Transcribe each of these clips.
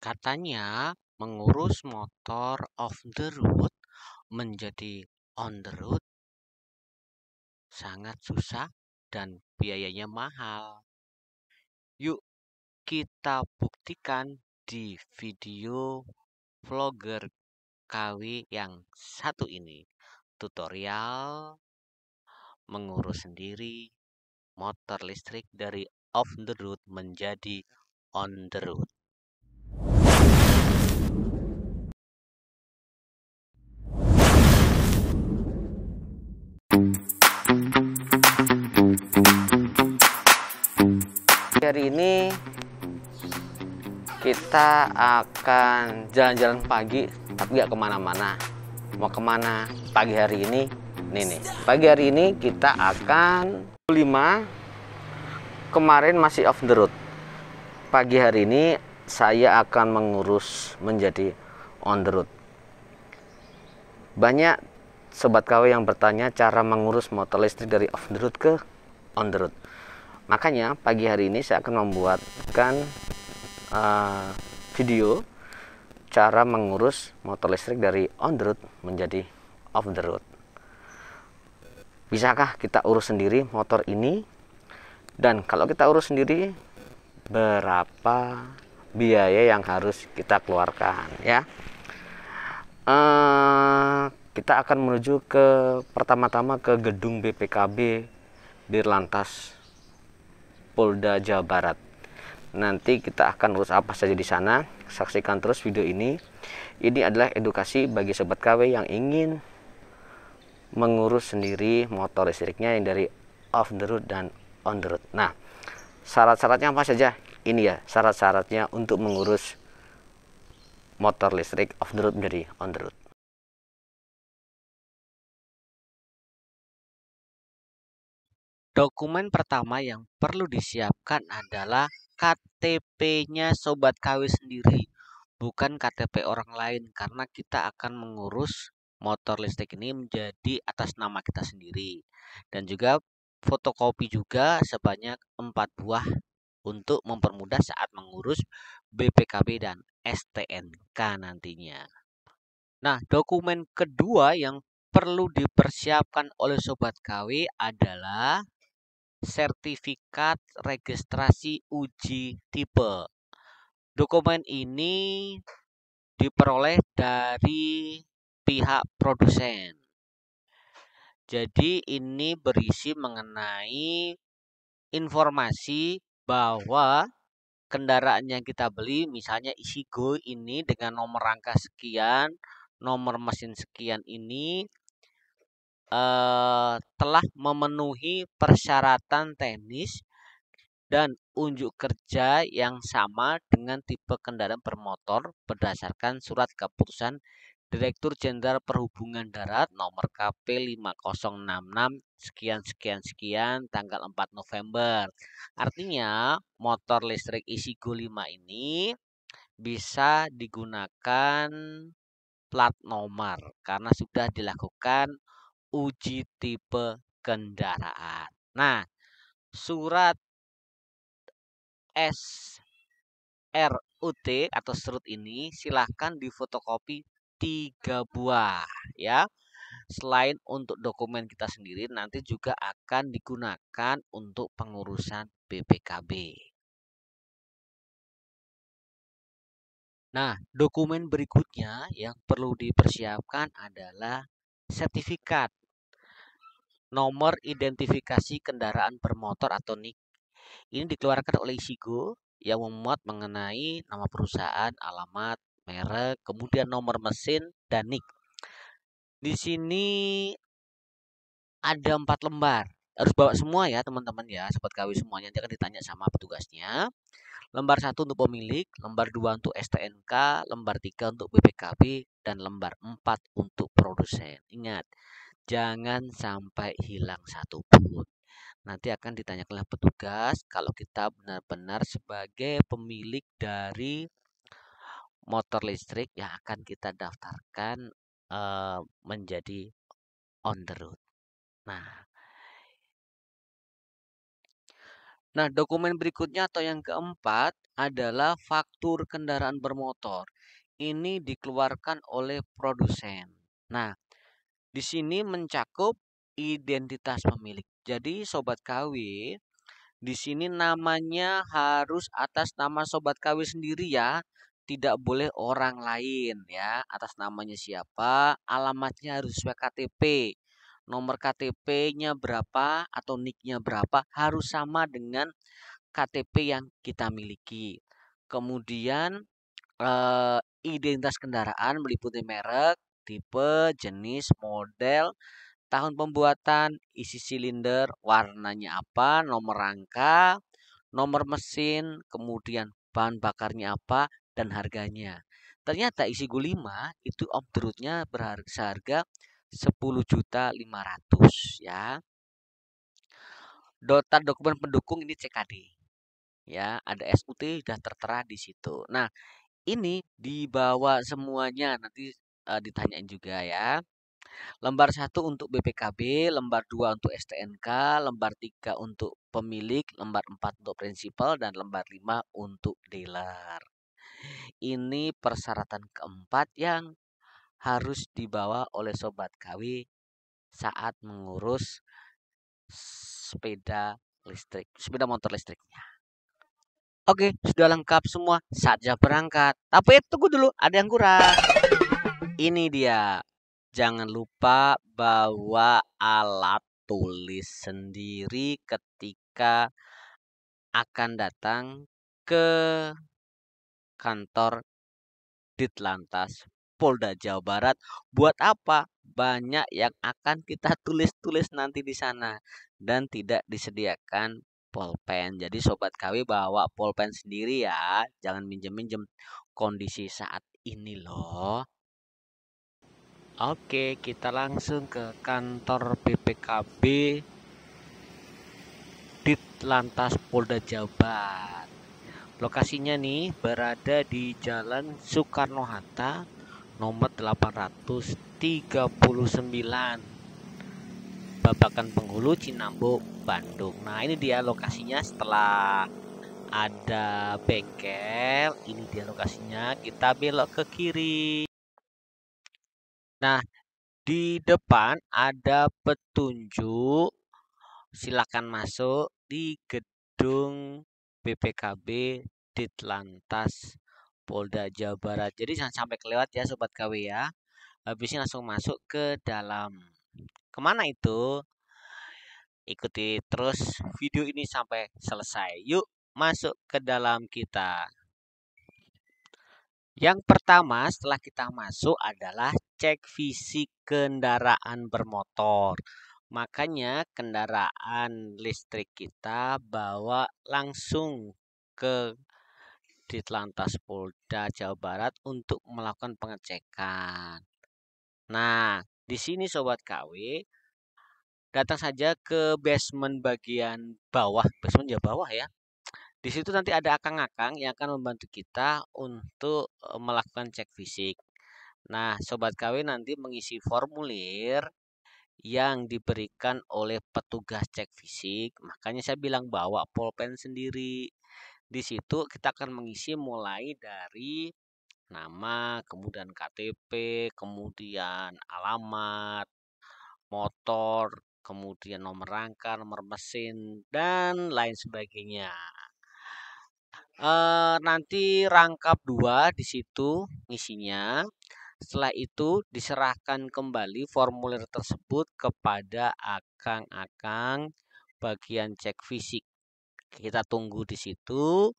Katanya mengurus motor off the road menjadi on the road sangat susah dan biayanya mahal. Yuk kita buktikan di video vlogger KW yang satu ini. Tutorial mengurus sendiri motor listrik dari off the road menjadi on the road. Hari ini kita akan jalan-jalan pagi, tapi nggak kemana-mana. Mau kemana pagi hari ini? Nih, pagi hari ini kita akan 5. Kemarin masih off the road. Pagi hari ini saya akan mengurus menjadi on the road. Banyak sobat KW yang bertanya cara mengurus motor listrik dari off the road ke on the road. Makanya pagi hari ini saya akan membuatkan video cara mengurus motor listrik dari on the road menjadi off the road. Bisakah kita urus sendiri motor ini? Dan kalau kita urus sendiri, berapa biaya yang harus kita keluarkan ya? Kita akan menuju ke pertama-tama ke gedung BPKB Dirlantas Polda Jawa Barat. Nanti kita akan urus apa saja di sana. Saksikan terus video ini. Ini adalah edukasi bagi sobat KW yang ingin mengurus sendiri motor listriknya yang dari off the road dan on the road. Nah, syarat-syaratnya apa saja? Ini ya syarat-syaratnya untuk mengurus motor listrik off the road menjadi on the road. Dokumen pertama yang perlu disiapkan adalah KTP-nya sobat KW sendiri, bukan KTP orang lain, karena kita akan mengurus motor listrik ini menjadi atas nama kita sendiri. Dan juga fotokopi juga sebanyak 4 buah untuk mempermudah saat mengurus BPKB dan STNK nantinya. Nah, dokumen kedua yang perlu dipersiapkan oleh sobat KW adalah sertifikat registrasi uji tipe. Dokumen ini diperoleh dari pihak produsen. Jadi ini berisi mengenai informasi bahwa kendaraan yang kita beli, misalnya Isigo ini dengan nomor rangka sekian, nomor mesin sekian ini telah memenuhi persyaratan teknis dan unjuk kerja yang sama dengan tipe kendaraan bermotor berdasarkan surat keputusan Direktur Jenderal Perhubungan Darat nomor KP 5066 sekian sekian sekian tanggal 4 November. Artinya motor listrik Isigo 5 ini bisa digunakan plat nomor karena sudah dilakukan uji tipe kendaraan. Nah, surat SRUT atau SRUT ini silahkan difotokopi 3 buah ya. Selain untuk dokumen kita sendiri, nanti juga akan digunakan untuk pengurusan BPKB. Nah, dokumen berikutnya yang perlu dipersiapkan adalah sertifikat nomor identifikasi kendaraan bermotor atau NIK. Ini dikeluarkan oleh Isigo yang memuat mengenai nama perusahaan, alamat, merek, kemudian nomor mesin dan NIK. Di sini ada 4 lembar. Harus bawa semua ya teman-teman ya, sobat KW semuanya. Nanti akan ditanya sama petugasnya. Lembar 1 untuk pemilik, lembar 2 untuk STNK, lembar 3 untuk BPKB, dan lembar 4 untuk produsen. Ingat, jangan sampai hilang satu pun. Nanti akan ditanyakan oleh petugas kalau kita benar-benar sebagai pemilik dari motor listrik yang akan kita daftarkan menjadi on the road. Nah, Nah, dokumen berikutnya atau yang keempat adalah faktur kendaraan bermotor. Ini dikeluarkan oleh produsen. Nah, di sini mencakup identitas pemilik. Jadi sobat KW, di sini namanya harus atas nama sobat KW sendiri ya. Tidak boleh orang lain ya. Atas namanya siapa, alamatnya harus sesuai KTP. Nomor KTP-nya berapa atau NIK-nya berapa harus sama dengan KTP yang kita miliki. Kemudian identitas kendaraan meliputi merek, tipe, jenis, model, tahun pembuatan, isi silinder, warnanya apa, nomor rangka, nomor mesin, kemudian bahan bakarnya apa, dan harganya. Ternyata isi Go5 itu on the road-nya seharga 10.500.000 ya. Daftar dokumen pendukung ini CKD. Ya, ada SUT sudah tertera di situ. Nah, ini dibawa semuanya nanti ditanyain juga ya. Lembar 1 untuk BPKB, lembar 2 untuk STNK, lembar 3 untuk pemilik, lembar 4 untuk prinsipal, dan lembar 5 untuk dealer. Ini persyaratan keempat yang harus dibawa oleh Sobat KW saat mengurus sepeda listrik, sepeda motor listriknya. Oke, sudah lengkap semua. Saatnya berangkat. Tapi tunggu dulu, ada yang kurang. Ini dia. Jangan lupa bawa alat tulis sendiri ketika akan datang ke kantor Ditlantas Polda Jawa Barat. Buat apa? Banyak yang akan kita tulis-tulis nanti di sana dan tidak disediakan pulpen. Jadi sobat KW bawa pulpen sendiri ya, jangan minjem-minjem. Kondisi saat ini loh. Oke, kita langsung ke kantor BPKB Ditlantas Polda Jabar. Lokasinya nih berada di Jalan Soekarno-Hatta nomor 839 Babakan Penghulu, Cinambo, Bandung. Nah, ini dia lokasinya setelah ada bengkel. Ini dia lokasinya. Kita belok ke kiri. Nah, di depan ada petunjuk. Silakan masuk di gedung BPKB Ditlantas Polda Jawa Barat. Jadi jangan sampai kelewat ya Sobat KW ya. Habisnya langsung masuk ke dalam. Kemana itu? Ikuti terus video ini sampai selesai. Yuk masuk ke dalam kita. Yang pertama setelah kita masuk adalah cek fisik kendaraan bermotor. Makanya kendaraan listrik kita bawa langsung ke Ditlantas Polda Jawa Barat untuk melakukan pengecekan. Nah, di sini Sobat KW, datang saja ke basement bagian bawah, basement ya bawah ya. Di situ nanti ada akang-akang yang akan membantu kita untuk melakukan cek fisik. Nah, Sobat KW nanti mengisi formulir yang diberikan oleh petugas cek fisik. Makanya saya bilang bawa pulpen sendiri. Di situ kita akan mengisi mulai dari nama, kemudian KTP, kemudian alamat, motor, kemudian nomor rangka, nomor mesin, dan lain sebagainya. Nanti rangkap 2 di situ isinya. Setelah itu diserahkan kembali formulir tersebut kepada akang-akang bagian cek fisik. Kita tunggu di situ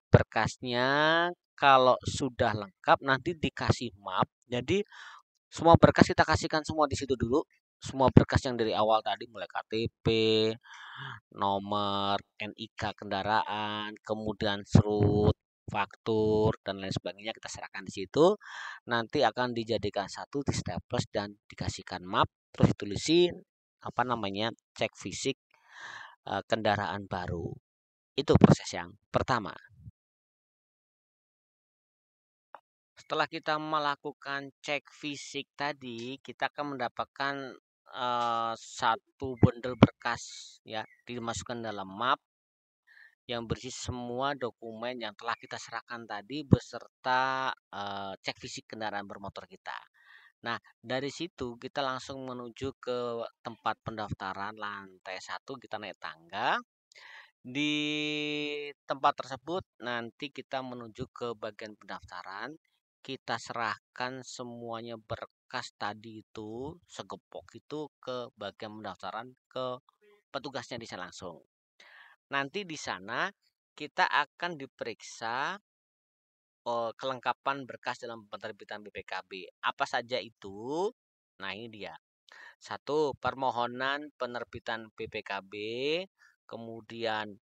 berkasnya. Kalau sudah lengkap nanti dikasih map. Jadi semua berkas kita kasihkan semua di situ dulu. Semua berkas yang dari awal tadi mulai KTP, nomor NIK kendaraan, kemudian serut, faktur dan lain sebagainya kita serahkan di situ. Nanti akan dijadikan satu di staples dan dikasihkan map, terus ditulisin apa namanya cek fisik kendaraan baru. Itu proses yang pertama. Setelah kita melakukan cek fisik tadi, kita akan mendapatkan satu bundel berkas ya, dimasukkan dalam map. yang berisi semua dokumen yang telah kita serahkan tadi beserta cek fisik kendaraan bermotor kita. Nah, dari situ kita langsung menuju ke tempat pendaftaran lantai 1, kita naik tangga. Di tempat tersebut nanti kita menuju ke bagian pendaftaran. Kita serahkan semuanya berkas tadi itu, segepok itu ke bagian pendaftaran, ke petugasnya di sana langsung. Nanti di sana kita akan diperiksa kelengkapan berkas dalam penerbitan BPKB. Apa saja itu? Nah, ini dia. 1. Permohonan penerbitan BPKB, kemudian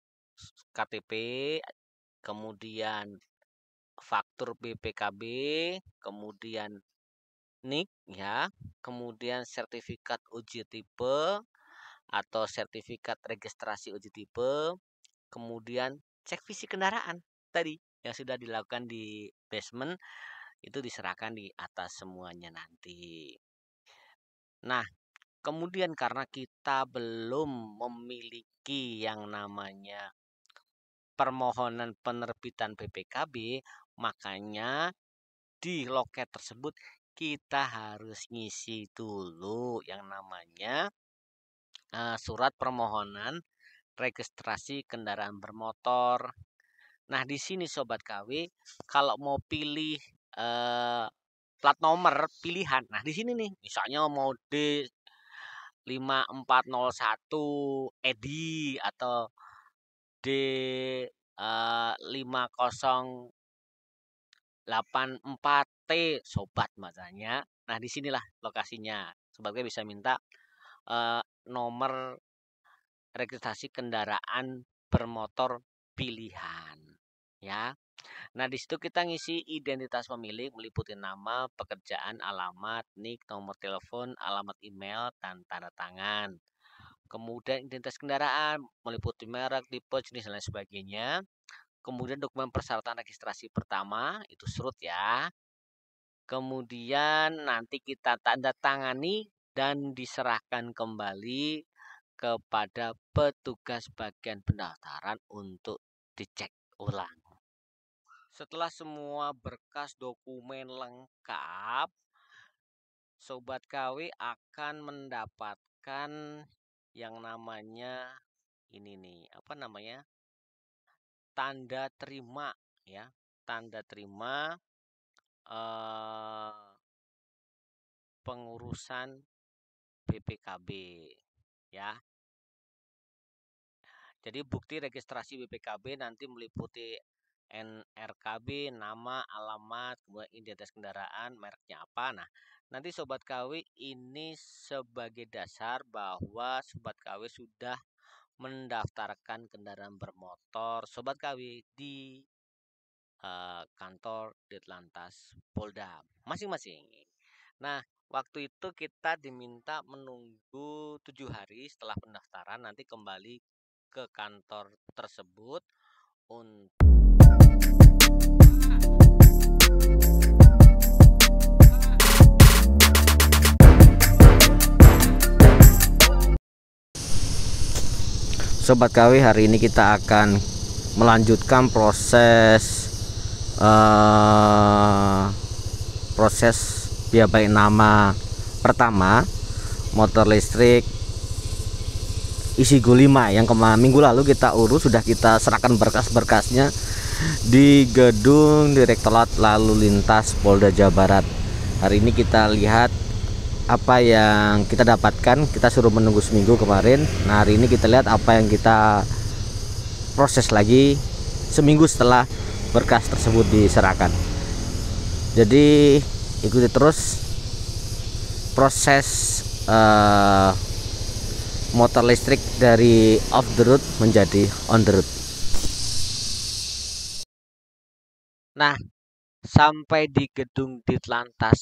KTP, kemudian faktur BPKB, kemudian NIK ya, kemudian sertifikat uji tipe atau sertifikat registrasi uji tipe, kemudian cek fisik kendaraan tadi yang sudah dilakukan di basement itu diserahkan di atas semuanya nanti. Nah, kemudian karena kita belum memiliki yang namanya permohonan penerbitan BPKB, makanya di loket tersebut kita harus ngisi dulu yang namanya surat permohonan registrasi kendaraan bermotor. Nah, di sini Sobat KW, kalau mau pilih plat nomor pilihan, nah di sini nih, misalnya mau D5401 Edi atau D5084T Sobat makanya. Nah, disinilah lokasinya. Sobat KW bisa minta nomor registrasi kendaraan bermotor pilihan, ya. Nah, di situ kita ngisi identitas pemilik meliputi nama, pekerjaan, alamat, NIK, nomor telepon, alamat email, dan tanda tangan. Kemudian identitas kendaraan meliputi merek, tipe, jenis, dan lain sebagainya. Kemudian dokumen persyaratan registrasi pertama itu surut ya. Kemudian nanti kita tanda tangani dan diserahkan kembali kepada petugas bagian pendaftaran untuk dicek ulang. Setelah semua berkas dokumen lengkap, Sobat KW akan mendapatkan yang namanya ini nih, apa namanya? Tanda terima ya. Tanda terima pengurusan BPKB ya. Jadi bukti registrasi BPKB nanti meliputi NRKB, nama, alamat, kemudian identitas kendaraan, mereknya apa. Nah, nanti Sobat KW ini sebagai dasar bahwa Sobat KW sudah mendaftarkan kendaraan bermotor Sobat KW di kantor Ditlantas Polda masing-masing. Nah, waktu itu kita diminta menunggu 7 hari setelah pendaftaran nanti kembali ke kantor tersebut untuk Sobat KW, hari ini kita akan melanjutkan proses biaya balik nama pertama motor listrik Isigo 5 yang minggu lalu kita urus, sudah kita serahkan berkas-berkasnya di gedung Direktorat Lalu Lintas Polda Jawa Barat. Hari ini kita lihat apa yang kita dapatkan. Kita suruh menunggu seminggu kemarin. Nah, hari ini kita lihat apa yang kita proses lagi seminggu setelah berkas tersebut diserahkan. Jadi ikuti terus proses motor listrik dari off the road menjadi on the road. Nah, sampai di gedung Ditlantas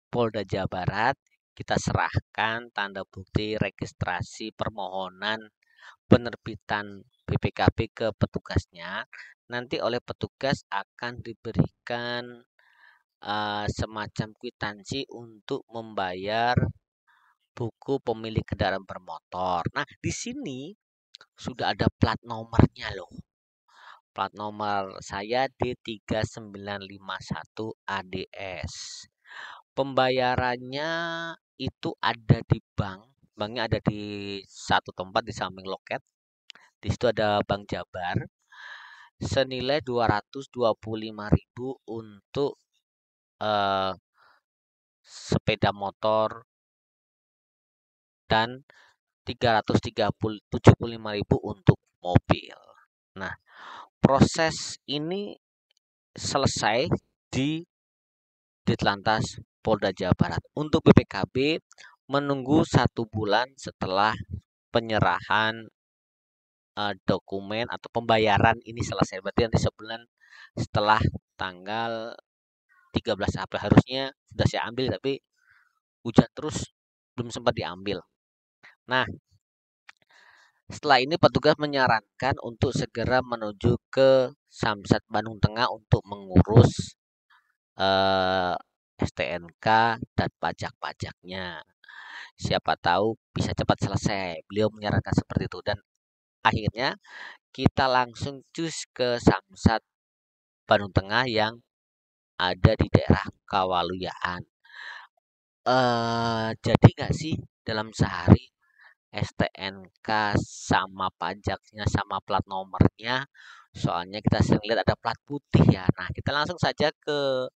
Polda Jawa Barat, kita serahkan tanda bukti registrasi permohonan penerbitan BPKB ke petugasnya. Nanti oleh petugas akan diberikan semacam kwitansi untuk membayar buku pemilik kendaraan bermotor. Nah, di sini sudah ada plat nomornya loh. Plat nomor saya D3951 ADS. Pembayarannya itu ada di bank. Banknya ada di satu tempat di samping loket. Di situ ada Bank Jabar. Senilai 225.000 untuk eh, sepeda motor dan 375.000 untuk mobil. Nah, proses ini selesai di Ditlantas Polda Jawa Barat. Untuk BPKB menunggu 1 bulan setelah penyerahan dokumen atau pembayaran ini selesai. Berarti nanti sebulan setelah tanggal 13 April harusnya sudah saya ambil, tapi hujan terus belum sempat diambil. Nah, setelah ini petugas menyarankan untuk segera menuju ke Samsat Bandung Tengah untuk mengurus STNK dan pajak-pajaknya. Siapa tahu bisa cepat selesai. Beliau menyarankan seperti itu dan akhirnya kita langsung cus ke Samsat Bandung Tengah yang ada di daerah Kawaluyaan. Jadi nggak sih dalam sehari STNK sama pajaknya sama plat nomornya? Soalnya kita sering lihat ada plat putih ya. Nah, kita langsung saja ke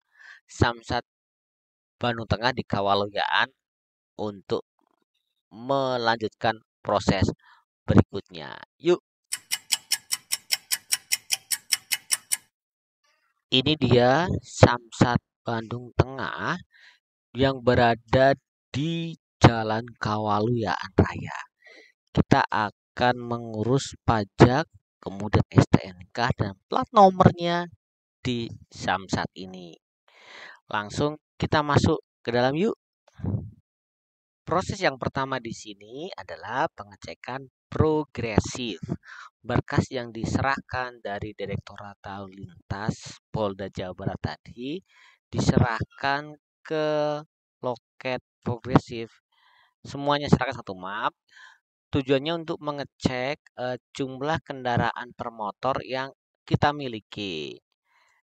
Samsat Bandung Tengah di Kawaluyaan untuk melanjutkan proses berikutnya. Yuk, ini dia Samsat Bandung Tengah yang berada di Jalan Kawaluyaan Raya. Kita akan mengurus pajak, kemudian STNK dan plat nomornya di Samsat ini. Langsung kita masuk ke dalam yuk. Proses yang pertama di sini adalah pengecekan progresif. Berkas yang diserahkan dari Direktorat Lalu Lintas Polda Jawa Barat tadi diserahkan ke loket progresif. Semuanya serahkan satu map. Tujuannya untuk mengecek jumlah kendaraan per motor yang kita miliki.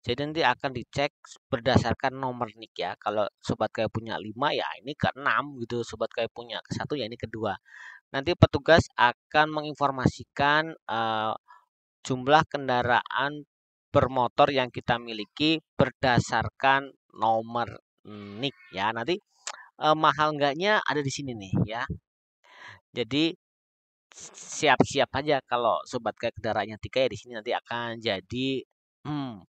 Jadi nanti akan dicek berdasarkan nomor nik ya. Kalau sobat kayak punya 5 ya ini ke 6 gitu. Sobat kayak punya ke 1 ya ini kedua. Nanti petugas akan menginformasikan jumlah kendaraan bermotor yang kita miliki berdasarkan nomor nik ya. Nanti mahal enggaknya ada di sini nih ya. Jadi siap-siap aja kalau sobat kayak kendaraannya 3 ya di sini nanti akan jadi 4.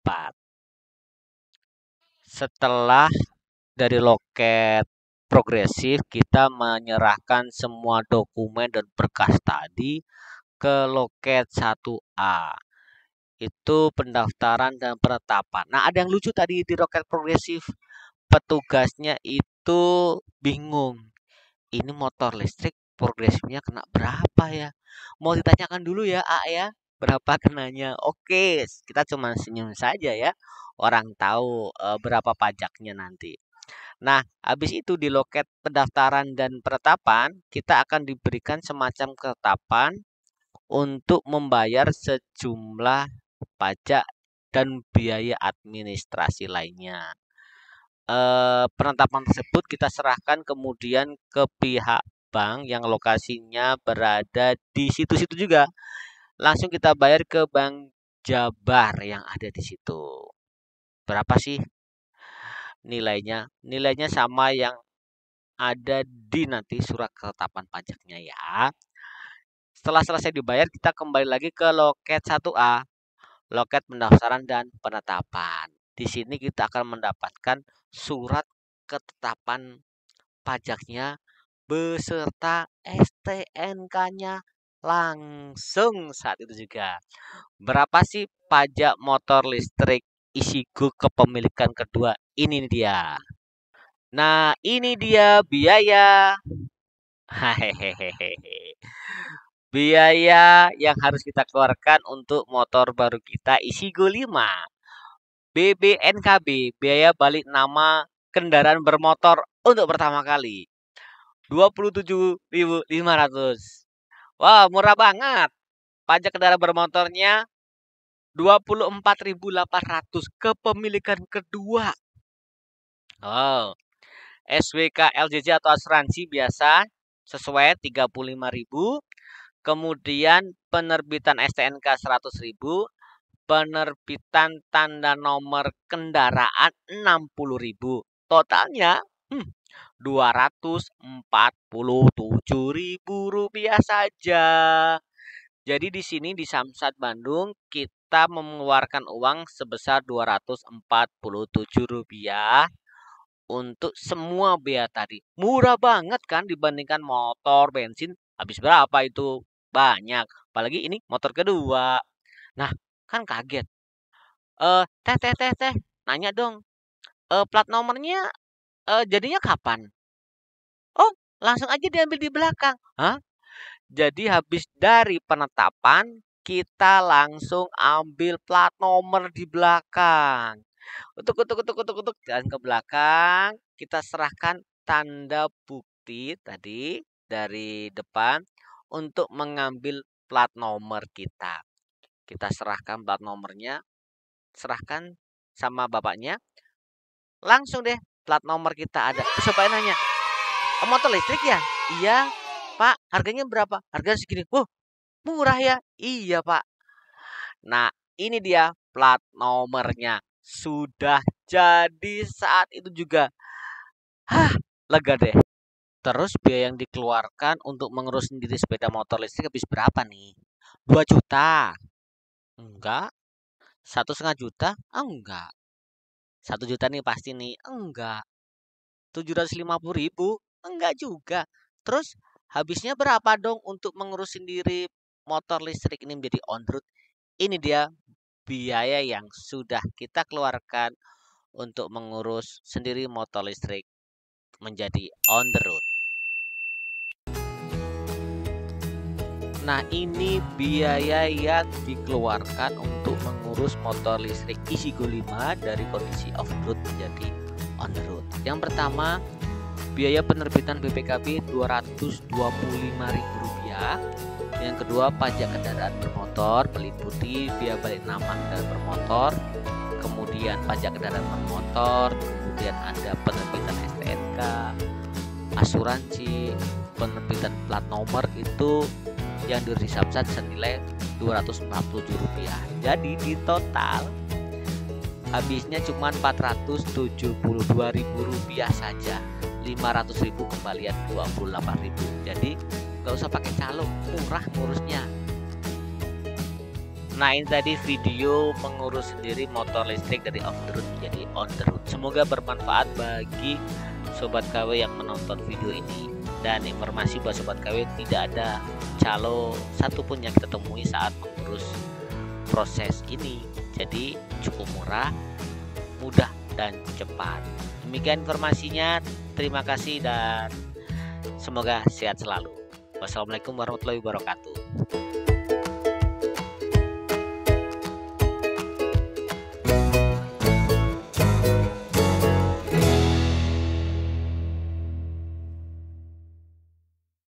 Setelah dari loket progresif kita menyerahkan semua dokumen dan berkas tadi ke loket 1A. Itu pendaftaran dan penetapan. Nah, ada yang lucu tadi di loket progresif. Petugasnya itu bingung. Ini motor listrik progresifnya kena berapa ya? Mau ditanyakan dulu ya, A ya. Berapa kenanya? Oke, kita cuma senyum saja ya. Orang tahu berapa pajaknya nanti. Nah, habis itu di loket pendaftaran dan penetapan, kita akan diberikan semacam ketetapan untuk membayar sejumlah pajak dan biaya administrasi lainnya. Penetapan tersebut kita serahkan kemudian ke pihak bank yang lokasinya berada di situ-situ juga. Langsung kita bayar ke Bank Jabar yang ada di situ. Berapa sih nilainya? Nilainya sama yang ada di nanti surat ketetapan pajaknya ya. Setelah selesai dibayar, kita kembali lagi ke loket 1A, loket pendaftaran dan penetapan. Di sini kita akan mendapatkan surat ketetapan pajaknya beserta STNK-nya langsung saat itu juga. Berapa sih pajak motor listrik Isigo kepemilikan kedua? Ini dia. Nah, ini dia biaya. Hehehe. Biaya yang harus kita keluarkan untuk motor baru kita Isigo 5. BBNKB, biaya balik nama kendaraan bermotor untuk pertama kali. 27.500. Wah, murah banget. Pajak kendaraan bermotornya 24.800 kepemilikan kedua. Oh, SWK LJJ atau asuransi biasa sesuai 35.000. Kemudian penerbitan STNK 100.000, penerbitan tanda nomor kendaraan 60.000. Totalnya Rp247.000 saja. Jadi di sini di Samsat Bandung kita mengeluarkan uang sebesar Rp247 untuk semua biaya tadi. Murah banget kan dibandingkan motor bensin. Habis berapa itu? Banyak. Apalagi ini motor kedua. Nah, kan kaget. Teh. Nanya dong. Plat nomornya jadinya kapan? Oh, langsung aja diambil di belakang. Hah? Jadi habis dari penetapan, kita langsung ambil plat nomor di belakang. Utuk, jalan ke belakang, kita serahkan tanda bukti tadi dari depan untuk mengambil plat nomor kita. Kita serahkan plat nomornya, serahkan sama bapaknya, langsung deh plat nomor kita ada. Terus bapaknya nanya, motor listrik ya? Iya, Pak. Harganya berapa? Harganya segini. Murah ya? Iya, Pak. Nah, ini dia plat nomornya. Sudah jadi saat itu juga. Lega deh. Terus biaya yang dikeluarkan untuk mengurus sendiri sepeda motor listrik habis berapa nih? 2 juta? Enggak. 1,5 juta? Enggak. 1 juta nih pasti nih? Enggak. 750.000? Enggak juga. Terus habisnya berapa dong untuk mengurus sendiri motor listrik ini menjadi on road? Ini dia biaya yang sudah kita keluarkan untuk mengurus sendiri motor listrik menjadi on the road. Nah, ini biaya yang dikeluarkan untuk mengurus motor listrik Easygo 5 dari kondisi off road menjadi on the road. Yang pertama, biaya penerbitan BPKB Rp225.000. Yang kedua, pajak kendaraan bermotor meliputi biaya balik nama kendaraan bermotor, kemudian pajak kendaraan bermotor, kemudian ada penerbitan STNK, asuransi, penerbitan plat nomor itu yang dari Samsat senilai Rp247. Jadi di total habisnya cuma Rp472.000 saja. 500.000 kembalian 28.000. Jadi nggak usah pakai calo, murah ngurusnya. Nah, ini tadi video mengurus sendiri motor listrik dari off the road menjadi on the road. Semoga bermanfaat bagi sobat KW yang menonton video ini. Dan informasi buat sobat KW, tidak ada calo satupun yang kita temui saat mengurus proses ini. Jadi cukup murah, mudah dan cepat. Demikian informasinya. Terima kasih dan semoga sehat selalu. Wassalamualaikum warahmatullahi wabarakatuh.